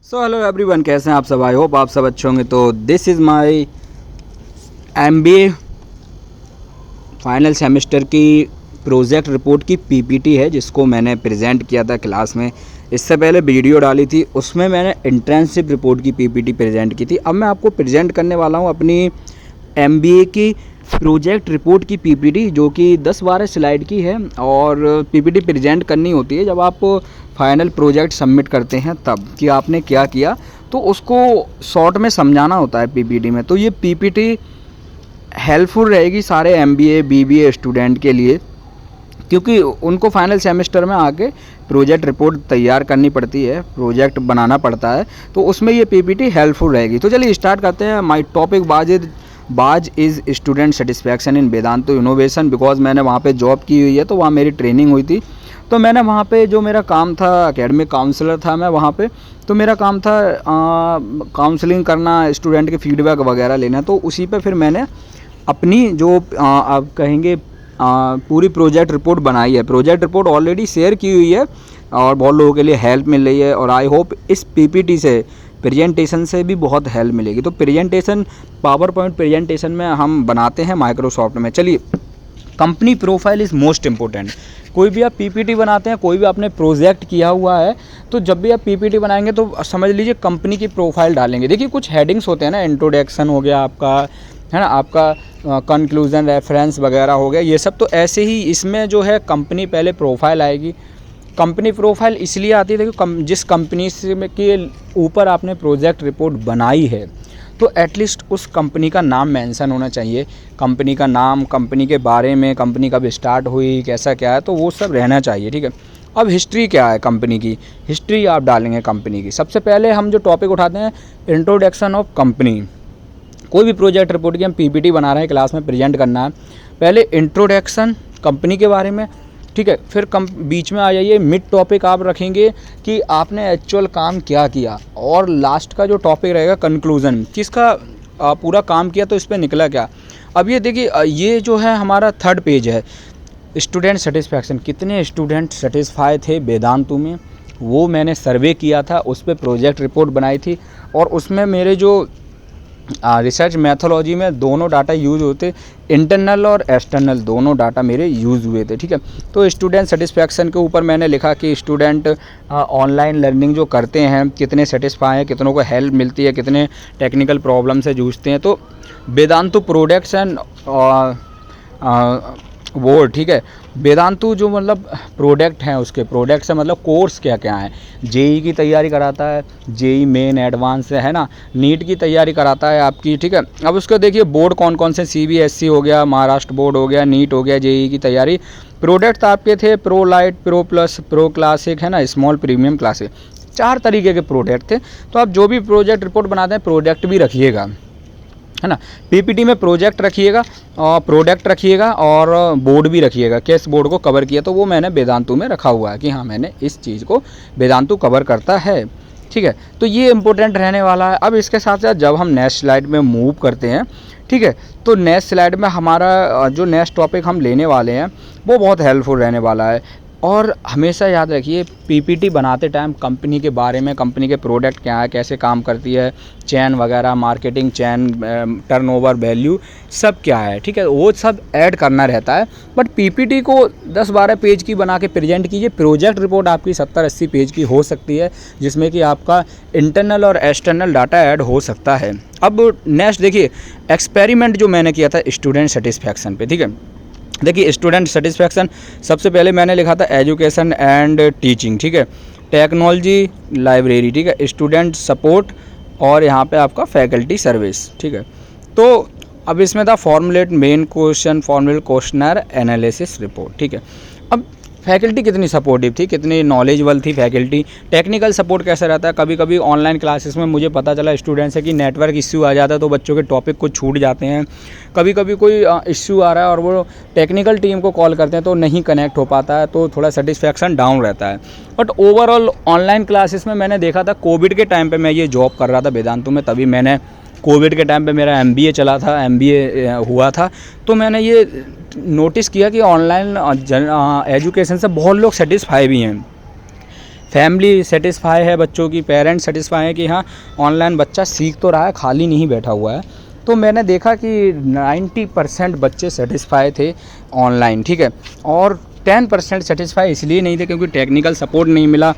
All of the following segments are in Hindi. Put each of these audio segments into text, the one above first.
सो हेलो एवरीवन, कैसे हैं आप सब? आई होप आप सब अच्छे होंगे। तो this is my MBA final semester की प्रोजेक्ट रिपोर्ट की पीपीटी है, जिसको मैंने प्रेजेंट किया था क्लास में। इससे पहले वीडियो डाली थी, उसमें मैंने इंटर्नशिप रिपोर्ट की पीपीटी प्रेजेंट की थी। अब मैं आपको प्रेजेंट करने वाला हूँ अपनी एमबीए की प्रोजेक्ट रिपोर्ट की पीपीटी, जो कि 10-12 स्लाइड की है। और पीपीटी प्रेजेंट करनी होती है जब आप फाइनल प्रोजेक्ट सबमिट करते हैं, तब कि आपने क्या किया, तो उसको शॉर्ट में समझाना होता है पीपीटी में। तो ये पीपीटी हेल्पफुल रहेगी सारे एमबीए बीबीए स्टूडेंट के लिए, क्योंकि उनको फाइनल सेमेस्टर में आके प्रोजेक्ट रिपोर्ट तैयार करनी पड़ती है, प्रोजेक्ट बनाना पड़ता है, तो उसमें ये पीपीटी हेल्पफुल रहेगी। तो चलिए स्टार्ट करते हैं। माय टॉपिक बाज is student satisfaction in वेदांतो innovation. Because मैंने वहाँ पे जॉब की हुई है, तो वहाँ मेरी ट्रेनिंग हुई थी। तो मैंने वहाँ पे जो मेरा काम था, एकेडमिक काउंसलर था मैं वहाँ पे। तो मेरा काम था काउंसलिंग करना, स्टूडेंट के फीडबैक वगैरह लेना। तो उसी पे फिर मैंने अपनी जो आप कहेंगे पूरी प्रोजेक्ट रिपोर्ट बनाई है। प्रोजेक्ट रिपोर्ट ऑलरेडी शेयर की हुई है और बहुत लोगों के लिए हेल्प मिल रही है, और आई होप इस पीपीटी से, प्रेजेंटेशन से भी बहुत हेल्प मिलेगी। तो प्रेजेंटेशन, पावर पॉइंट प्रेजेंटेशन में हम बनाते हैं माइक्रोसॉफ्ट में। चलिए, company profile is most important. कोई भी आप पीपीटी बनाते हैं, कोई भी आपने प्रोजेक्ट किया हुआ है, तो जब भी आप पीपीटी बनाएंगे तो समझ लीजिए कंपनी की प्रोफाइल डालेंगे। देखिए, कुछ हेडिंग्स होते हैं ना, इंट्रोडक्शन हो गया आपका, है ना, आपका कंक्लूजन, रेफरेंस वगैरह हो गया, ये सब। तो ऐसे ही इसमें जो है कंपनी पहले प्रोफाइल आएगी। कंपनी प्रोफाइल इसलिए आती है कि जिस कंपनी से के ऊपर आपने प्रोजेक्ट रिपोर्ट बनाई है, तो एटलीस्ट उस कंपनी का नाम मेंशन होना चाहिए। कंपनी का नाम, कंपनी के बारे में, कंपनी कब स्टार्ट हुई, कैसा क्या है, तो वो सब रहना चाहिए। ठीक है। अब हिस्ट्री क्या है कंपनी की, हिस्ट्री आप डालेंगे कंपनी की। सबसे पहले हम जो टॉपिक उठाते हैं, इंट्रोडक्शन ऑफ कंपनी। कोई भी प्रोजेक्ट रिपोर्ट की हम पीपीटी बना रहे हैं, क्लास में प्रेजेंट करना है, पहले इंट्रोडक्शन कंपनी के बारे में, ठीक है। फिर बीच में आ जाइए, मिड टॉपिक आप रखेंगे कि आपने एक्चुअल काम क्या किया, और लास्ट का जो टॉपिक रहेगा कंक्लूजन, किसका पूरा काम किया, तो इस पर निकला क्या। अब ये देखिए, ये जो है हमारा थर्ड पेज है, स्टूडेंट सेटिस्फैक्शन। कितने स्टूडेंट सेटिस्फाई थे वेदांतु में, वो मैंने सर्वे किया था, उस पर प्रोजेक्ट रिपोर्ट बनाई थी। और उसमें मेरे जो रिसर्च मैथोलॉजी में दोनों डाटा यूज़ होते, इंटरनल और एक्सटर्नल दोनों डाटा मेरे यूज़ हुए थे। ठीक है। तो स्टूडेंट सेटिस्फैक्शन के ऊपर मैंने लिखा कि स्टूडेंट ऑनलाइन लर्निंग जो करते हैं, कितने सेटिस्फाई हैं, कितनों को हेल्प मिलती है, कितने टेक्निकल प्रॉब्लम से जूझते हैं। तो वेदांतु प्रोडक्ट्स एंड वो, ठीक है। वेदांतु जो मतलब प्रोडक्ट हैं, उसके प्रोडक्ट से मतलब कोर्स क्या क्या हैं। जेई की तैयारी कराता है, जेई मेन एडवांस है ना, नीट की तैयारी कराता है आपकी। ठीक है। अब उसको देखिए, बोर्ड कौन कौन से, सीबीएसई हो गया, महाराष्ट्र बोर्ड हो गया, नीट हो गया, जेई की तैयारी। प्रोडक्ट आपके थे pro light, pro plus, pro classic, है ना, स्मॉल प्रीमियम क्लासिक, 4 तरीके के प्रोडक्ट थे। तो आप जो भी प्रोजेक्ट रिपोर्ट बनाते हैं, प्रोडक्ट भी रखिएगा, है ना। पीपीटी में प्रोजेक्ट रखिएगा और प्रोडक्ट रखिएगा और बोर्ड भी रखिएगा, किस बोर्ड को कवर किया। तो वो मैंने वेदांतु में रखा हुआ है कि हाँ, मैंने इस चीज़ को वेदांतु कवर करता है। ठीक है। तो ये इंपॉर्टेंट रहने वाला है। अब इसके साथ साथ जब हम नेक्स्ट स्लाइड में मूव करते हैं, ठीक है, तो नेक्स्ट स्लाइड में हमारा जो नेक्स्ट टॉपिक हम लेने वाले हैं, वो बहुत हेल्पफुल रहने वाला है। और हमेशा याद रखिए, पीपीटी बनाते टाइम कंपनी के बारे में, कंपनी के प्रोडक्ट क्या है, कैसे काम करती है, चैन वगैरह, मार्केटिंग चैन, टर्नओवर, वैल्यू, सब क्या है, ठीक है, वो सब ऐड करना रहता है। बट पीपीटी को 10-12 पेज की बना के प्रेजेंट कीजिए। प्रोजेक्ट रिपोर्ट आपकी 70-80 पेज की हो सकती है, जिसमें कि आपका इंटरनल और एक्सटर्नल डाटा ऐड हो सकता है। अब नेक्स्ट देखिए, एक्सपेरिमेंट जो मैंने किया था स्टूडेंट सेटिस्फैक्शन पे, ठीक है। देखिए, स्टूडेंट सेटिस्फैक्शन सबसे पहले मैंने लिखा था एजुकेशन एंड टीचिंग, ठीक है, टेक्नोलॉजी, लाइब्रेरी, ठीक है, स्टूडेंट सपोर्ट, और यहाँ पे आपका फैकल्टी सर्विस, ठीक है। तो अब इसमें था formulate main question, formulate questioner, analysis report, ठीक है। अब फैकल्टी कितनी सपोर्टिव थी, कितनी नॉलेजबल थी फैकल्टी। टेक्निकल सपोर्ट कैसा रहता है, कभी कभी ऑनलाइन क्लासेस में मुझे पता चला स्टूडेंट से कि नेटवर्क इश्यू आ जाता है, तो बच्चों के टॉपिक कुछ छूट जाते हैं। कभी कभी कोई इश्यू आ रहा है और वो टेक्निकल टीम को कॉल करते हैं तो नहीं कनेक्ट हो पाता है, तो थोड़ा सेटिस्फैक्शन डाउन रहता है। बट ओवरऑल ऑनलाइन क्लासेस में मैंने देखा था, कोविड के टाइम पर मैं ये जॉब कर रहा था वेदांतु में, तभी मैंने कोविड के टाइम पे मेरा एमबीए चला था, एमबीए हुआ था, तो मैंने ये नोटिस किया कि ऑनलाइन एजुकेशन से बहुत लोग सेटिस्फाई भी हैं। फैमिली सेटिस्फाई है, बच्चों की पेरेंट्स सेटिस्फाई है कि हाँ ऑनलाइन बच्चा सीख तो रहा है, खाली नहीं बैठा हुआ है। तो मैंने देखा कि 90% बच्चे सेटिस्फाई थे ऑनलाइन, ठीक है। और 10% सेटिस्फाई इसलिए नहीं थे क्योंकि टेक्निकल सपोर्ट नहीं मिला,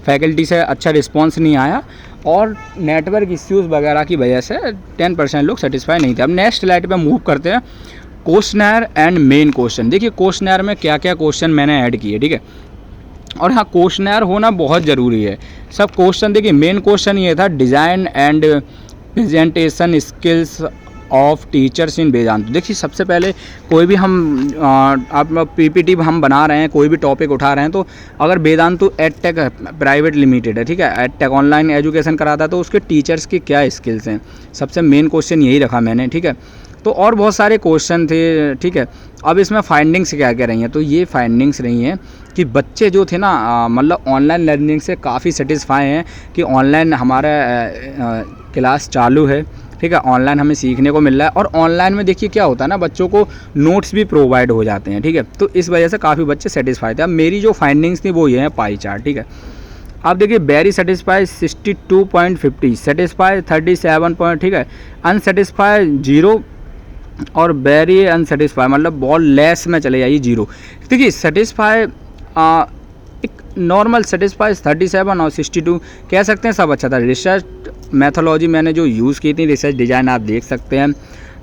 फैकल्टी से अच्छा रिस्पांस नहीं आया और नेटवर्क इश्यूज़ वगैरह की वजह से 10% लोग सेटिस्फाई नहीं थे। अब नेक्स्ट स्लाइड पे मूव करते हैं, क्वेश्चनर एंड मेन क्वेश्चन। देखिए क्वेश्चनर में क्या क्या क्वेश्चन मैंने ऐड किए, ठीक है। और हाँ, क्वेश्चनर होना बहुत ज़रूरी है। सब क्वेश्चन देखिए, मेन क्वेश्चन ये था design and presentation skills of teachers in Vedantu. देखिए सबसे पहले कोई भी हम आप पीपीटी हम बना रहे हैं, कोई भी टॉपिक उठा रहे हैं, तो अगर वेदांतु एडटेक प्राइवेट लिमिटेड है, ठीक है, एडटेक ऑनलाइन एजुकेशन कराता है, तो उसके टीचर्स की क्या स्किल्स हैं, सबसे मेन क्वेश्चन यही रखा मैंने, ठीक है। तो और बहुत सारे क्वेश्चन थे, ठीक है। अब इसमें फाइंडिंग्स क्या क्या रही हैं, तो ये फाइंडिंग्स रही हैं कि बच्चे जो थे ना मतलब ऑनलाइन लर्निंग से काफ़ी सेटिस्फाई हैं कि ऑनलाइन हमारा क्लास चालू है, ठीक है, ऑनलाइन हमें सीखने को मिल रहा है। और ऑनलाइन में देखिए क्या होता है ना, बच्चों को नोट्स भी प्रोवाइड हो जाते हैं, ठीक है। तो इस वजह से काफ़ी बच्चे सेटिस्फाई थे। अब मेरी जो फाइंडिंग्स थी वो ये है पाई चार्ट, ठीक है। अब देखिए वेरी सेटिस्फाई 62.50, सेटिस्फाई 37, ठीक है, अनसेटिस्फाई 0 और वेरी अनसेटिस्फाई मतलब बहुत लेस में चले जाइए 0। देखिए सेटिस्फाई एक नॉर्मल सेटिस्फाई 37 और 62 कह सकते हैं, सब अच्छा था। रिसर्च मैथोलॉजी मैंने जो यूज़ की थी, रिसर्च डिज़ाइन आप देख सकते हैं।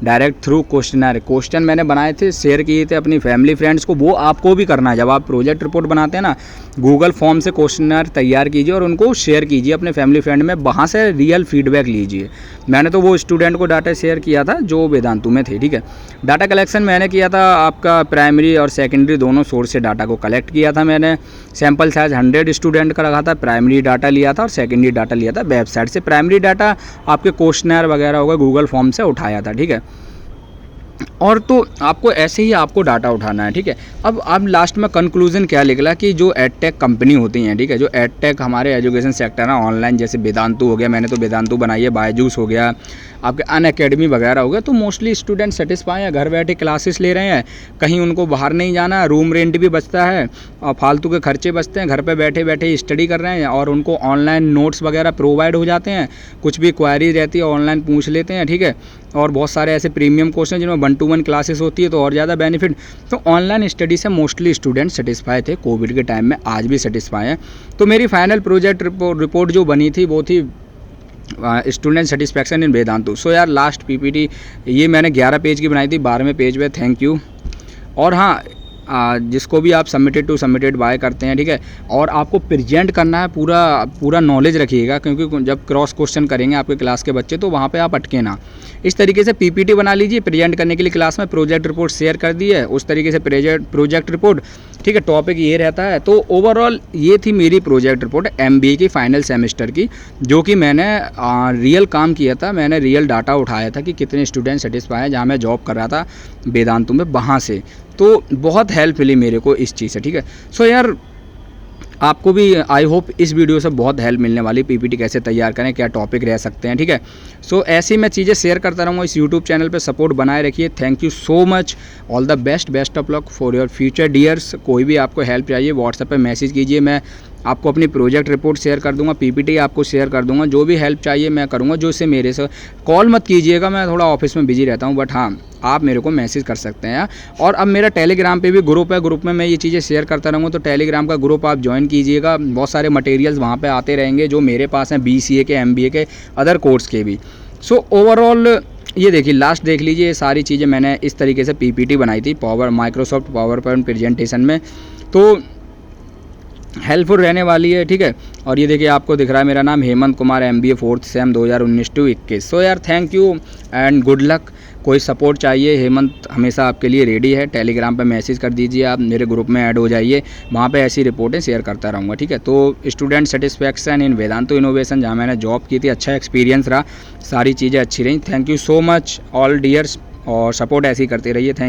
डायरेक्ट थ्रू क्वेश्चनर, क्वेश्चन मैंने बनाए थे, शेयर किए थे अपनी फैमिली फ्रेंड्स को, वो आपको भी करना है। जब आप प्रोजेक्ट रिपोर्ट बनाते हैं ना, गूगल फॉर्म से क्वेश्चनर तैयार कीजिए और उनको शेयर कीजिए अपने फैमिली फ्रेंड में, वहाँ से रियल फीडबैक लीजिए। मैंने तो वो स्टूडेंट को डाटा शेयर किया था जो वेदांतु में थे, ठीक है। डाटा कलेक्शन मैंने किया था, आपका प्राइमरी और सेकेंडरी दोनों सोर्स से डाटा को कलेक्ट किया था मैंने। सैम्पल साइज 100 स्टूडेंट का रखा था, प्राइमरी डाटा लिया था और सेकेंडरी डाटा लिया था वेबसाइट से। प्राइमरी डाटा आपके क्वेश्चनर वगैरह होगा गूगल फॉर्म से उठाया था, ठीक है। और तो आपको ऐसे ही आपको डाटा उठाना है, ठीक है। अब लास्ट में कंक्लूजन क्या निकला कि जो एडटेक कंपनी होती हैं, ठीक है, जो एडटेक हमारे एजुकेशन सेक्टर है ऑनलाइन, जैसे वेदांतु हो गया, मैंने तो वेदांतु बनाई है, बायजूस हो गया, आपके अनअकैडमी वगैरह हो गया, तो मोस्टली स्टूडेंट सेटिस्फाई है, घर बैठे क्लासेस ले रहे हैं, कहीं उनको बाहर नहीं जाना, रूम रेंट भी बचता है और फालतू के खर्चे बचते हैं, घर पे बैठे बैठे स्टडी कर रहे हैं और उनको ऑनलाइन नोट्स वगैरह प्रोवाइड हो जाते हैं, कुछ भी क्वारी रहती है ऑनलाइन पूछ लेते हैं, ठीक है। और बहुत सारे ऐसे प्रीमियम कोर्स हैं जिनमें 1-to-1 क्लासेस होती है, तो और ज़्यादा बेनिफिट। तो ऑनलाइन स्टडी से मोस्टली स्टूडेंट सेटिस्फाई थे कोविड के टाइम में, आज भी सेटिस्फाई हैं। तो मेरी फाइनल प्रोजेक्ट रिपोर्ट जो बनी थी वो थी स्टूडेंट सेटिस्फैक्शन इन वेदांतु। सो यार लास्ट पीपीटी ये मैंने 11 पेज की बनाई थी, 12वें पेज पे थैंक यू। और हाँ, जिसको भी आप सबमिटेड बाय करते हैं, ठीक है, और आपको प्रेजेंट करना है, पूरा नॉलेज रखिएगा, क्योंकि जब क्रॉस क्वेश्चन करेंगे आपके क्लास के बच्चे तो वहाँ पे आप अटके ना। इस तरीके से पीपीटी बना लीजिए प्रेजेंट करने के लिए क्लास में, प्रोजेक्ट रिपोर्ट शेयर कर दी है उस तरीके से प्रोजेक्ट रिपोर्ट, ठीक है, टॉपिक ये रहता है। तो ओवरऑल ये थी मेरी प्रोजेक्ट रिपोर्ट एमबीए की फाइनल सेमेस्टर की, जो कि मैंने रियल काम किया था, मैंने रियल डाटा उठाया था कि कितने स्टूडेंट सेटिस्फाई हैं, जहाँ मैं जॉब कर रहा था वेदांतु में, वहाँ से। तो बहुत हेल्प मिली मेरे को इस चीज़ से, ठीक है। सो यार आपको भी आई होप इस वीडियो से बहुत हेल्प मिलने वाली, पीपीटी कैसे तैयार करें, क्या टॉपिक रह सकते हैं, ठीक है। सो ऐसी मैं चीज़ें शेयर करता रहूँगा इस यूट्यूब चैनल पे, सपोर्ट बनाए रखिए। Thank you so much, all the best of luck for your future dears. कोई भी आपको हेल्प चाहिए व्हाट्सएप पे मैसेज कीजिए, मैं आपको अपनी प्रोजेक्ट रिपोर्ट शेयर कर दूंगा, पीपीटी आपको शेयर कर दूंगा, जो भी हेल्प चाहिए मैं करूंगा। जो इससे मेरे से कॉल मत कीजिएगा, मैं थोड़ा ऑफिस में बिजी रहता हूं, बट हाँ आप मेरे को मैसेज कर सकते हैं। और अब मेरा टेलीग्राम पे भी ग्रुप है, ग्रुप में मैं ये चीज़ें शेयर करता रहूँगा, तो टेलीग्राम का ग्रुप आप ज्वाइन कीजिएगा। बहुत सारे मटेरियल्स वहाँ पे आते रहेंगे जो मेरे पास हैं, BCA के, MBA के, अदर कोर्स के भी। सो ओवरऑल ये देखिए लास्ट देख लीजिए, ये सारी चीज़ें मैंने इस तरीके से पीपीटी बनाई थी माइक्रोसॉफ्ट पावर पॉइंट प्रेजेंटेशन में, तो हेल्पफुल रहने वाली है, ठीक है। और ये देखिए आपको दिख रहा है मेरा नाम Hemant Kumar, MBA 4th same 2019-21। सो यार thank you and good luck. कोई सपोर्ट चाहिए, हेमंत हमेशा आपके लिए रेडी है। टेलीग्राम पे मैसेज कर दीजिए, आप मेरे ग्रुप में ऐड हो जाइए, वहाँ पे ऐसी रिपोर्टें शेयर करता रहूँगा, ठीक है। तो स्टूडेंट सेटिस्फैक्शन इन वेदांतु इनोवेशन, जहाँ मैंने जॉब की थी, अच्छा एक्सपीरियंस रहा, सारी चीज़ें अच्छी रहीं। Thank you so much all dears, और सपोर्ट ऐसे ही करते रहिए। थैंक